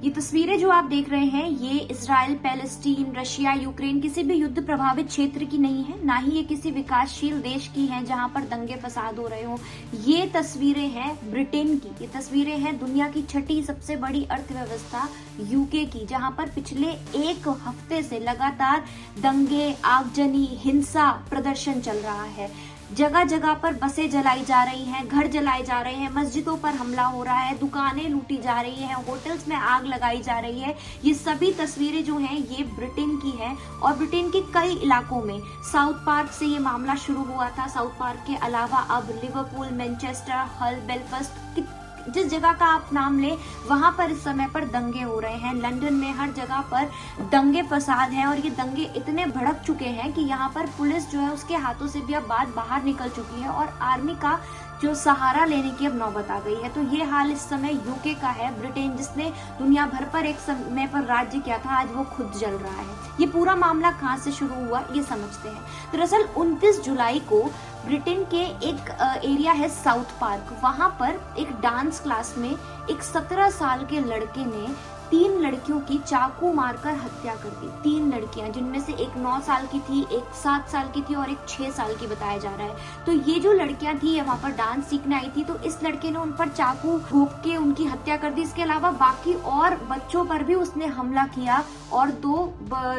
ये तस्वीरें जो आप देख रहे हैं ये इजराइल, पैलेस्टीन, रशिया, यूक्रेन किसी भी युद्ध प्रभावित क्षेत्र की नहीं है, ना ही ये किसी विकासशील देश की हैं जहां पर दंगे फसाद हो रहे हो। ये तस्वीरें हैं ब्रिटेन की, ये तस्वीरें हैं दुनिया की छठी सबसे बड़ी अर्थव्यवस्था यूके की, जहां पर पिछले एक हफ्ते से लगातार दंगे, आगजनी, हिंसा, प्रदर्शन चल रहा है। जगह जगह पर बसें जलाई जा रही हैं, घर जलाए जा रहे हैं, मस्जिदों पर हमला हो रहा है, दुकानें लूटी जा रही हैं, होटल्स में आग लगाई जा रही है। ये सभी तस्वीरें जो हैं ये ब्रिटेन की हैं और ब्रिटेन के कई इलाकों में। साउथ पार्क से ये मामला शुरू हुआ था। साउथ पार्क के अलावा अब लिवरपूल, मैनचेस्टर, हल, बेलफास्ट, जिस जगह का आप नाम ले वहां पर इस समय पर दंगे हो रहे हैं। लंदन में हर जगह पर दंगे फसाद हैं और ये दंगे इतने भड़क चुके हैं कि यहाँ पर पुलिस जो है उसके हाथों से भी अब बात बाहर निकल चुकी है और आर्मी का जो सहारा लेने की अब नौबत आ गई है। तो ये हाल इस समय यूके का है। ब्रिटेन जिसने दुनिया भर पर एक समय पर राज्य किया था, आज वो खुद जल रहा है। ये पूरा मामला कहाँ से शुरू हुआ ये समझते हैं। दरअसल 29 जुलाई को ब्रिटेन के एक एरिया है साउथ पार्क, वहां पर एक डांस क्लास में एक 17 साल के लड़के ने 3 लड़कियों की चाकू मारकर हत्या कर दी। 3 लड़कियां, जिनमें से एक 9 साल की थी, एक 7 साल की थी और एक 6 साल की बताया जा रहा है। तो ये जो लड़कियां थी ये वहां पर डांस सीखने आई थी, तो इस लड़के ने उन पर चाकू घोंप के उनकी हत्या कर दी। इसके अलावा बाकी और बच्चों पर भी उसने हमला किया और 2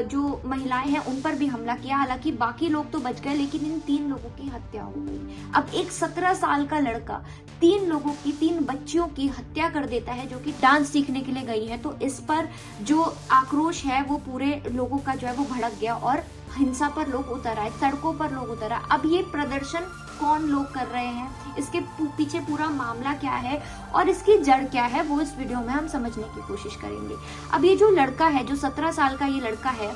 जो महिलाएं हैं उन पर भी हमला किया। हालांकि बाकी लोग तो बच गए, लेकिन इन 3 लोगों की हत्या हो गई। अब एक 17 साल का लड़का 3 बच्चियों की हत्या कर देता है जो कि डांस सीखने के लिए गई है। तो इस पर जो आक्रोश है वो पूरे लोगों का जो है वो भड़क गया और हिंसा पर लोग उतर आए, सड़कों पर लोग उतर आए। अब ये प्रदर्शन कौन लोग कर रहे हैं, इसके पीछे पूरा मामला क्या है और इसकी जड़ क्या है, वो इस वीडियो में हम समझने की कोशिश करेंगे। अब ये जो लड़का है, जो 17 साल का ये लड़का है,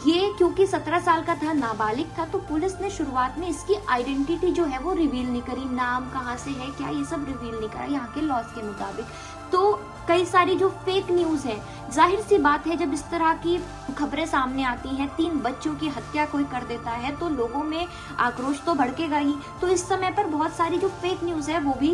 ये क्योंकि 17 साल का था, नाबालिग था, तो पुलिस ने शुरुआत में इसकी आइडेंटिटी जो है वो रिवील नहीं करी। नाम कहाँ से है, क्या, ये सब रिवील नहीं करा यहाँ के लॉज के मुताबिक। तो कई सारी जो फेक न्यूज है, जाहिर सी बात है जब इस तरह की खबरें सामने आती हैं, 3 बच्चों की हत्या कोई कर देता है तो लोगों में आक्रोश तो भड़केगा ही। तो इस समय पर बहुत सारी जो फेक न्यूज है वो भी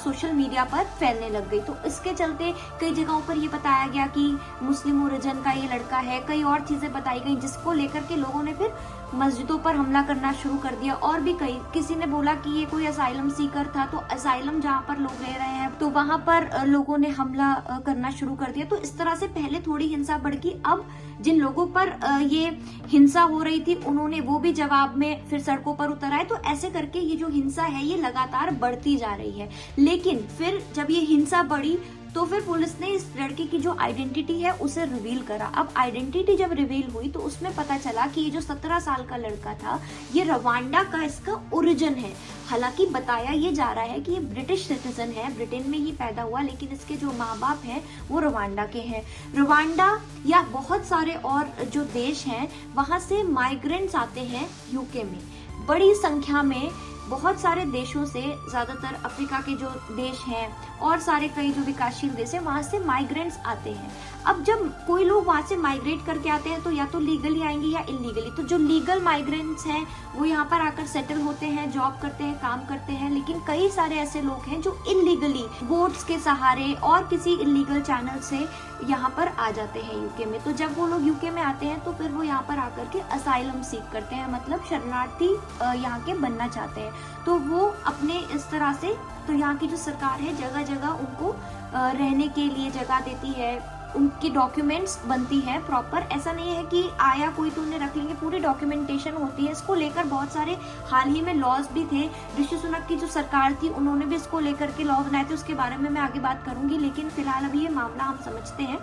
सोशल मीडिया पर फैलने लग गई। तो इसके चलते कई जगहों पर ये बताया गया कि मुस्लिम ओरिजिन का ये लड़का है, कई और चीजें बताई गई जिसको लेकर के लोगों ने फिर मस्जिदों पर हमला करना शुरू कर दिया। और भी किसी ने बोला कि ये कोई असाइलम सीकर था, तो असाइलम जहाँ पर लोग रह रहे हैं तो वहां पर लोगों ने हमला करना शुरू कर दिया। तो इस तरह से पहले थोड़ी हिंसा बढ़ गई। अब जिन लोगों पर ये हिंसा हो रही थी उन्होंने वो भी जवाब में फिर सड़कों पर उतर आए। तो ऐसे करके ये जो हिंसा है ये लगातार बढ़ती जा रही है। लेकिन फिर जब ये हिंसा बढ़ी तो फिर पुलिस ने इस लड़के की जो आइडेंटिटी है उसे रिवील करा। अब आइडेंटिटी जब रिवील हुई तो उसमें पता चला कि ये जो 17 साल का लड़का था ये रवांडा का इसका ओरिजिन है। हालांकि बताया ये जा रहा है कि ये ब्रिटिश सिटीजन है, ब्रिटेन में ही पैदा हुआ, लेकिन इसके जो माँ बाप हैं वो रवांडा के हैं। रवांडा या बहुत सारे और जो देश हैं वहां से माइग्रेंट्स आते हैं यूके में बड़ी संख्या में। बहुत सारे देशों से, ज्यादातर अफ्रीका के जो देश हैं और सारे कई जो विकासशील देश हैं वहां से माइग्रेंट्स आते हैं। अब जब कोई लोग वहां से माइग्रेट करके आते हैं तो या तो लीगली आएंगे या इलीगली। तो जो लीगल माइग्रेंट्स हैं वो यहाँ पर आकर सेटल होते हैं, जॉब करते हैं, काम करते हैं। लेकिन कई सारे ऐसे लोग हैं जो इलीगली बोट्स के सहारे और किसी इलीगल चैनल से यहाँ पर आ जाते हैं यूके में। तो जब वो लोग यूके में आते हैं तो फिर वो यहाँ पर आकर के असाइलम सीख करते हैं, मतलब शरणार्थी यहाँ के बनना चाहते हैं। तो वो अपने इस तरह से, तो यहाँ की जो सरकार है जगह जगह उनको रहने के लिए जगह देती है, उनकी डॉक्यूमेंट्स बनती है प्रॉपर। ऐसा नहीं है कि आया कोई तो उन्हें रख लेंगे, पूरी डॉक्यूमेंटेशन होती है। इसको लेकर बहुत सारे हाल ही में लॉज भी थे। ऋषि सुनक की जो सरकार थी उन्होंने भी इसको लेकर के लॉ बनाए थे, उसके बारे में मैं आगे बात करूंगी। लेकिन फिलहाल अभी ये मामला हम समझते हैं।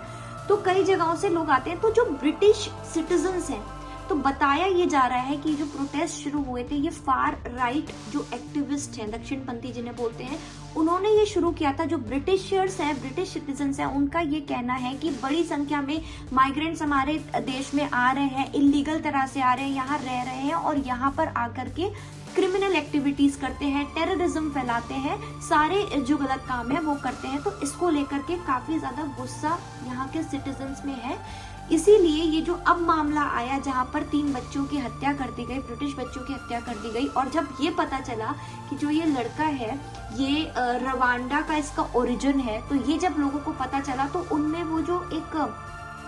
तो कई जगहों से लोग आते हैं। तो जो ब्रिटिश सिटीजन्स हैं, तो बताया ये जा रहा है कि जो प्रोटेस्ट शुरू हुए थे ये फार राइट जो एक्टिविस्ट हैं, दक्षिणपंथी जिन्हें बोलते हैं, उन्होंने ये शुरू किया था। जो ब्रिटिशर्स हैं, ब्रिटिश सिटीजन्स हैं, उनका ये कहना है कि बड़ी संख्या में माइग्रेंट्स हमारे देश में आ रहे हैं, इलीगल तरह से आ रहे हैं, यहाँ रह रहे हैं और यहाँ पर आकर के क्रिमिनल एक्टिविटीज करते हैं, टेररिज्म फैलाते हैं, सारे जो गलत काम है वो करते हैं। तो इसको लेकर के काफी ज्यादा गुस्सा यहाँ के सिटीजन्स में है। इसीलिए ये जो अब मामला आया जहां पर 3 बच्चों की हत्या कर दी गई, ब्रिटिश बच्चों की हत्या कर दी गई, और जब ये पता चला कि जो ये लड़का है ये रवांडा का इसका ओरिजिन है, तो ये जब लोगों को पता चला तो उनमें वो जो एक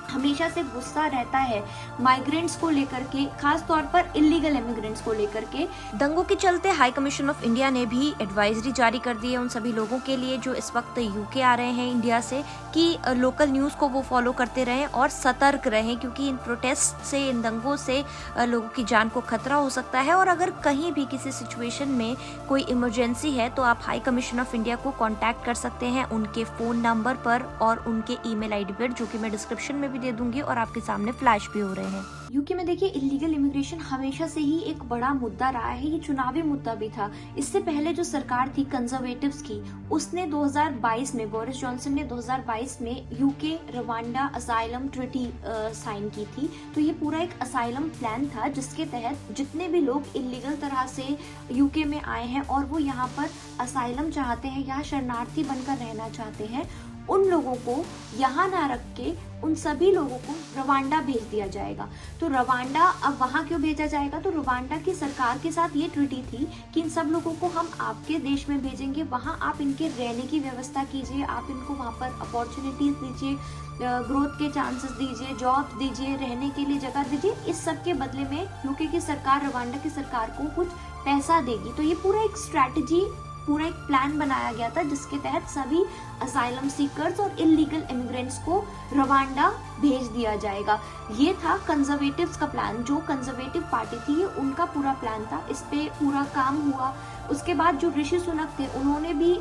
हमेशा से गुस्सा रहता है माइग्रेंट्स को लेकर के, खास तौर पर इलीगल इमिग्रेंट्स को लेकर के। दंगों के चलते हाई कमीशन ऑफ इंडिया ने भी एडवाइजरी जारी कर दी है उन सभी लोगों के लिए जो इस वक्त यूके आ रहे हैं इंडिया से, कि लोकल न्यूज़ को वो फॉलो करते रहें और सतर्क रहें, क्योंकि इन प्रोटेस्ट से, इन दंगों से लोगों की जान को खतरा हो सकता है। और अगर कहीं भी किसी सिचुएशन में कोई इमरजेंसी है तो आप हाई कमीशन ऑफ इंडिया को कॉन्टैक्ट कर सकते हैं उनके फ़ोन नंबर पर और उनके ईमेल आईडी पर, जो कि मैं डिस्क्रिप्शन में भी दे दूंगी और आपके सामने फ्लैश भी हो रहे हैं। यूके में देखिए इलीगल इमिग्रेशन हमेशा से ही एक बड़ा मुद्दा रहा है, ये चुनावी मुद्दा भी था। इससे पहले जो सरकार थी कंजर्वेटिव्स की, उसने 2022 में, बोरिस जॉनसन ने 2022 में UK Rwanda asylum treaty sign की थी। तो ये पूरा एक असाइलम प्लान था जिसके तहत जितने भी लोग इलीगल तरह से यूके में आए हैं और वो यहाँ पर असाइलम चाहते हैं, यहाँ शरणार्थी बनकर रहना चाहते हैं, उन लोगों को यहाँ ना रख के उन सभी लोगों को रवांडा भेज दिया जाएगा। तो रवांडा, अब वहाँ क्यों भेजा जाएगा? तो रवांडा की सरकार के साथ ये ट्रीटी थी कि इन सब लोगों को हम आपके देश में भेजेंगे, वहाँ आप इनके रहने की व्यवस्था कीजिए, आप इनको वहाँ पर अपॉर्चुनिटीज दीजिए, ग्रोथ के चांसेस दीजिए, जॉब दीजिए, रहने के लिए जगह दीजिए। इस सब के बदले में यूके की सरकार रवांडा की सरकार को कुछ पैसा देगी। तो ये पूरा एक स्ट्रैटेजी, पूरा एक प्लान बनाया गया था जिसके तहत सभी असाइलम सीकर्स और इलीगल इमिग्रेंट्स को रवांडा भेज दिया जाएगा। ये था कंजर्वेटिव्स का प्लान, जो कंजर्वेटिव पार्टी थी ये उनका पूरा प्लान था। इस पे पूरा काम हुआ। उसके बाद जो ऋषि सुनक थे उन्होंने भी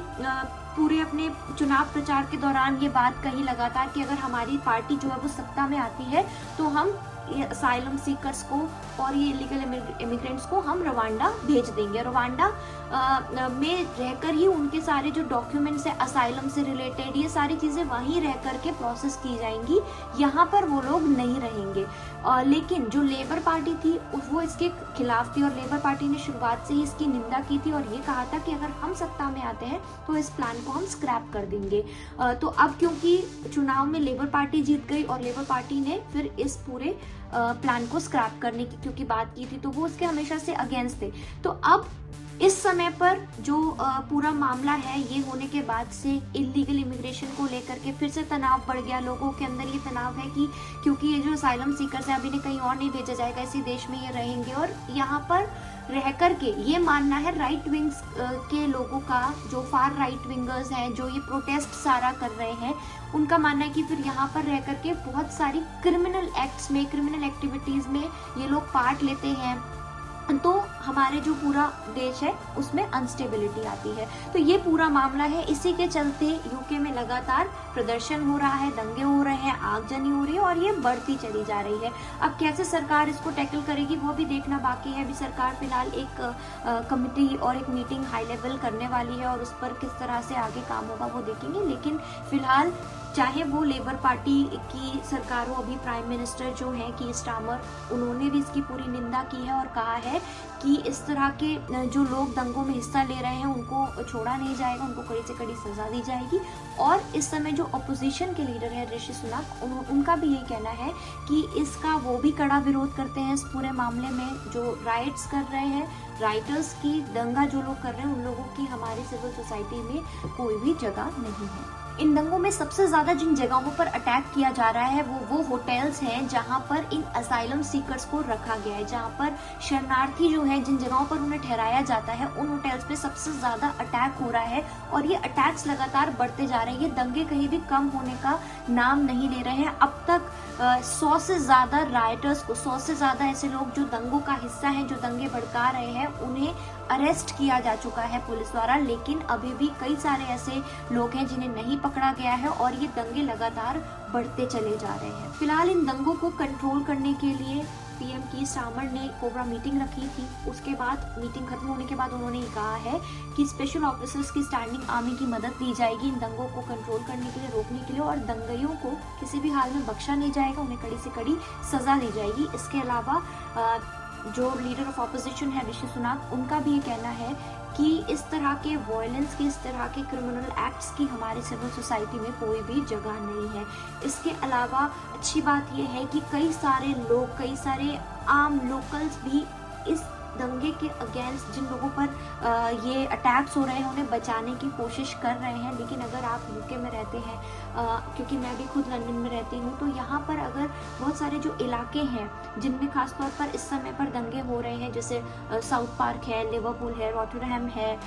पूरे अपने चुनाव प्रचार के दौरान ये बात कही लगातार कि अगर हमारी पार्टी जो है वो सत्ता में आती है तो हम ये असाइलम सीकर्स को और ये इलीगल इमिग्रेंट्स को हम रवांडा भेज देंगे। रवांडा में रहकर ही उनके सारे जो डॉक्यूमेंट्स है असाइलम से रिलेटेड, ये सारी चीज़ें वहीं रह कर के प्रोसेस की जाएंगी, यहाँ पर वो लोग नहीं रहेंगे। लेकिन जो लेबर पार्टी थी वो इसके खिलाफ थी और लेबर पार्टी ने शुरुआत से ही इसकी निंदा की थी और ये कहा था कि अगर हम सत्ता में आते हैं तो इस प्लान को हम स्क्रैप कर देंगे। तो अब क्योंकि चुनाव में लेबर पार्टी जीत गई और लेबर पार्टी ने फिर इस पूरे प्लान को स्क्रैप करने की क्योंकि बात की थी, तो वो उसके हमेशा से अगेंस्ट थे। तो अब इस समय पर जो पूरा मामला है ये होने के बाद से इलीगल इमिग्रेशन को लेकर के फिर से तनाव बढ़ गया। लोगों के अंदर ये तनाव है कि क्योंकि ये जो असाइलम सीकर्स हैं अभी ने कहीं और नहीं भेजा जाएगा, इसी देश में ये रहेंगे और यहाँ पर रह करके ये मानना है राइट विंग्स के लोगों का, जो फार राइट विंगर्स हैं, जो ये प्रोटेस्ट सारा कर रहे हैं, उनका मानना है कि फिर यहाँ पर रह करके बहुत सारी क्रिमिनल एक्ट्स में, क्रिमिनल एक्टिविटीज़ में ये लोग पार्ट लेते हैं, तो हमारे जो पूरा देश है उसमें अनस्टेबिलिटी आती है। तो ये पूरा मामला है, इसी के चलते यूके में लगातार प्रदर्शन हो रहा है, दंगे हो रहे हैं, आगजनी हो रही है और ये बढ़ती चली जा रही है। अब कैसे सरकार इसको टैकल करेगी वो भी देखना बाकी है। अभी सरकार फिलहाल एक कमिटी और एक मीटिंग हाई लेवल करने वाली है और उस पर किस तरह से आगे काम होगा वो देखेंगे। लेकिन फिलहाल चाहे वो लेबर पार्टी की सरकार हो, अभी प्राइम मिनिस्टर जो हैं की स्टार्मर, उन्होंने भी इसकी पूरी निंदा की है और कहा है कि इस तरह के जो लोग दंगों में हिस्सा ले रहे हैं उनको छोड़ा नहीं जाएगा, उनको कड़ी से कड़ी सजा दी जाएगी। और इस समय जो अपोजिशन के लीडर है ऋषि सुनक, उनका भी यही कहना है कि इसका वो भी कड़ा विरोध करते हैं इस पूरे मामले में। जो राइट्स कर रहे हैं, राइटर्स की, दंगा जो लोग कर रहे हैं, उन लोगों की हमारी सिविल सोसाइटी में कोई भी जगह नहीं है। इन दंगों में सबसे ज्यादा जिन जगहों पर अटैक किया जा रहा है वो होटल्स हैं जहां पर इन असाइलम सीकर्स को रखा गया है, जहां पर शरणार्थी जो है जिन जगहों पर उन्हें ठहराया जाता है उन होटल्स पे सबसे ज्यादा अटैक हो रहा है और ये अटैक्स लगातार बढ़ते जा रहे हैं। ये दंगे कहीं भी कम होने का नाम नहीं ले रहे हैं। अब तक 100 से ज्यादा राइटर्स को, 100 से ज्यादा ऐसे लोग जो दंगों का हिस्सा हैं, जो दंगे भड़का रहे हैं, उन्हें अरेस्ट किया जा चुका है पुलिस द्वारा। लेकिन अभी भी कई सारे ऐसे लोग हैं जिन्हें नहीं पकड़ा गया है और ये दंगे लगातार बढ़ते चले जा रहे हैं। फिलहाल इन दंगों को कंट्रोल करने के लिए पीएम की स्टार्मर ने कोबरा मीटिंग रखी थी। उसके बाद मीटिंग खत्म होने के बाद उन्होंने कहा है कि स्पेशल ऑफिसर्स की स्टैंडिंग आर्मी की मदद ली जाएगी इन दंगों को कंट्रोल करने के लिए, रोकने के लिए, और दंगइयों को किसी भी हाल में बख्शा नहीं जाएगा, उन्हें कड़ी से कड़ी सजा दी जाएगी। इसके अलावा जो लीडर ऑफ ऑपोजिशन है ऋषि सुनक, उनका भी ये कहना है कि इस तरह के वायलेंस की, इस तरह के क्रिमिनल एक्ट्स की हमारी सिविल सोसाइटी में कोई भी जगह नहीं है। इसके अलावा अच्छी बात यह है कि कई सारे लोग, कई सारे आम लोकल्स भी इस दंगे के अगेंस्ट, जिन लोगों पर ये अटैक्स हो रहे हैं, उन्हें बचाने की कोशिश कर रहे हैं। लेकिन अगर आप यूके में रहते हैं, क्योंकि मैं भी खुद लंदन में रहती हूँ, तो यहाँ पर अगर बहुत सारे जो इलाके हैं जिनमें खासतौर पर इस समय पर दंगे हो रहे हैं, जैसे साउथ पार्क है, लिवरपूल है, रॉटरहैम है,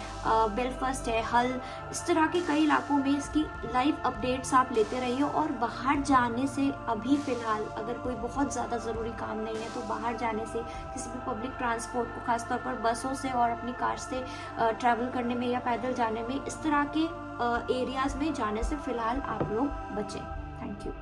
बेलफास्ट है, हल, इस तरह के कई इलाकों में इसकी लाइव अपडेट्स आप लेते रहिए। और बाहर जाने से अभी फ़िलहाल अगर कोई बहुत ज़्यादा ज़रूरी काम नहीं है तो बाहर जाने से, किसी भी पब्लिक ट्रांसपोर्ट को, खासतौर पर बसों से और अपनी कार से ट्रैवल करने में या पैदल जाने में, इस तरह के एरियाज़ में जाने से फ़िलहाल आप लोग बचें। Thank you.